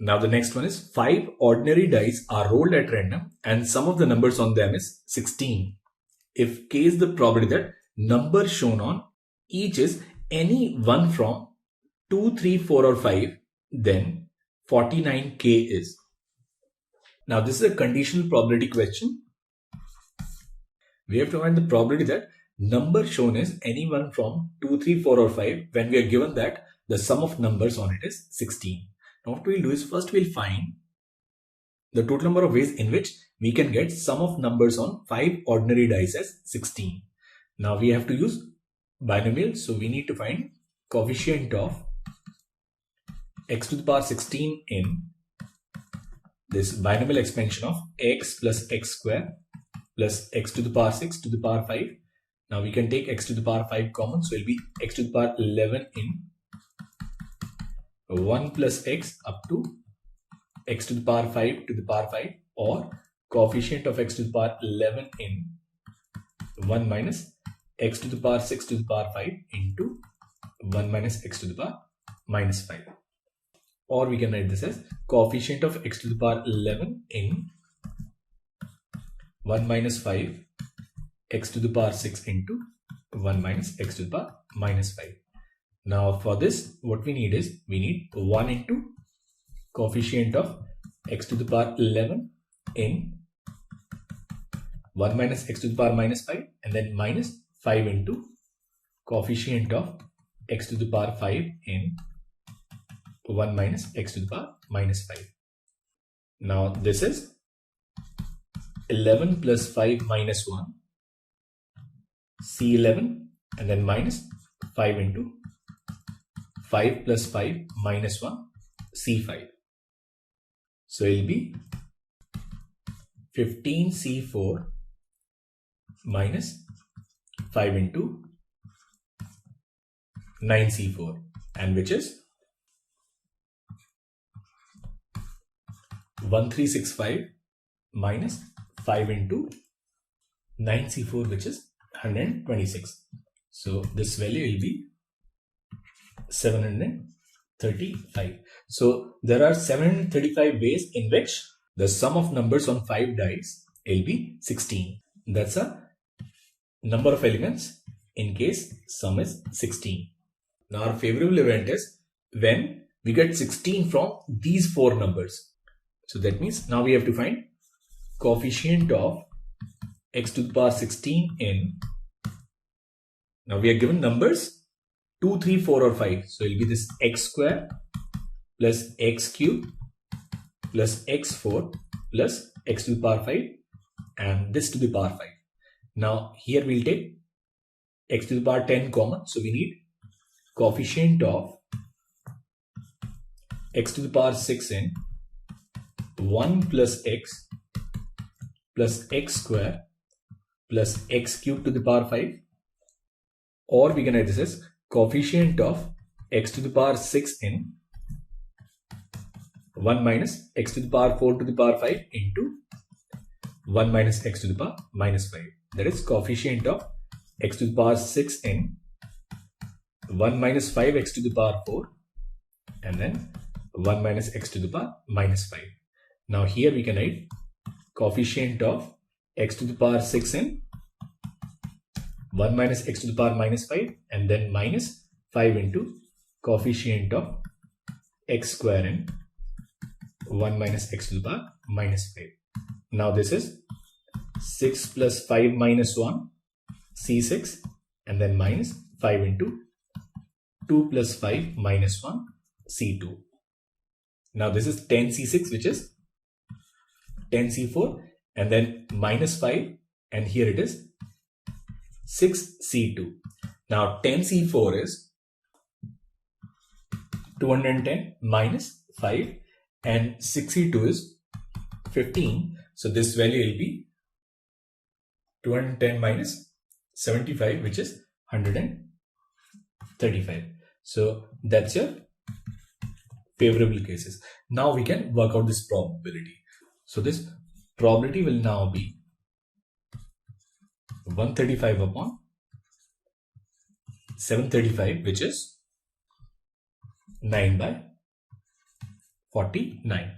Now the next one is 5 ordinary dice are rolled at random and sum of the numbers on them is 16. If k is the probability that number shown on each is any one from 2, 3, 4 or 5, then 49k is. Now this is a conditional probability question. We have to find the probability that number shown is any one from 2, 3, 4 or 5 when we are given that the sum of numbers on it is 16. Now what we'll do is first we'll find the total number of ways in which we can get sum of numbers on 5 ordinary dice as 16. Now we have to use binomial, so we need to find coefficient of x to the power 16 in this binomial expansion of x plus x square plus x to the power 6 to the power 5. Now we can take x to the power 5 common, so it will be x to the power 11 in 1 plus x up to x to the power 5 to the power 5, or coefficient of x to the power 11 in 1 minus x to the power 6 to the power 5 into 1 minus x to the power minus 5. Or we can write this as coefficient of x to the power 11 in 1 minus 5 x to the power 6 into 1 minus x to the power minus 5. Now for this, what we need is, we need 1 into coefficient of x to the power 11 in 1 minus x to the power minus 5, and then minus 5 into coefficient of x to the power 5 in 1 minus x to the power minus 5. Now this is 11 plus 5 minus 1, C11, and then minus 5 into 5 plus 5 minus 1, C5. So it will be 15C4 minus 5 into 9C4, and which is 1365 minus 5 into 9C4, which is 126. So this value will be 735. So there are 735 ways in which the sum of numbers on 5 dice will be 16. That's a number of elements in case sum is 16. Now our favorable event is when we get 16 from these 4 numbers. So that means now we have to find coefficient of x to the power 16 in, now we are given numbers 2, 3, 4 or 5. So it will be this x square plus x cube plus x4 plus x to the power 5 and this to the power 5. Now here we will take x to the power 10 common. So we need coefficient of x to the power 6 in 1 plus x square plus x cube to the power 5, or we can write this as coefficient of x to the power 6 in 1 minus x to the power 4 to the power 5 into 1 minus x to the power minus 5. That is coefficient of x to the power 6 in 1 minus 5x to the power 4 and then 1 minus x to the power minus 5. Now here we can write coefficient of x to the power 6 in 1 minus x to the power minus 5 and then minus 5 into coefficient of x square in 1 minus x to the power minus 5. Now this is 6 plus 5 minus 1, C6, and then minus 5 into 2 plus 5 minus 1, C2. Now this is 10C6, which is 10C4, and then minus 5, and here it is 6C2. Now 10C4 is 210 minus 5 and 6C2 is 15. So this value will be 210 minus 75, which is 135. So that's your favorable cases. Now we can work out this probability. So this probability will now be 135 upon 735, which is 9 by 49.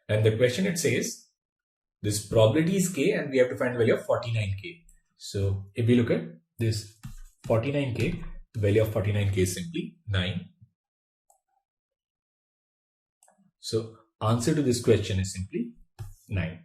And the question, it says this probability is k and we have to find the value of 49k. So if we look at this 49k, the value of 49k is simply 9. So answer to this question is simply 9.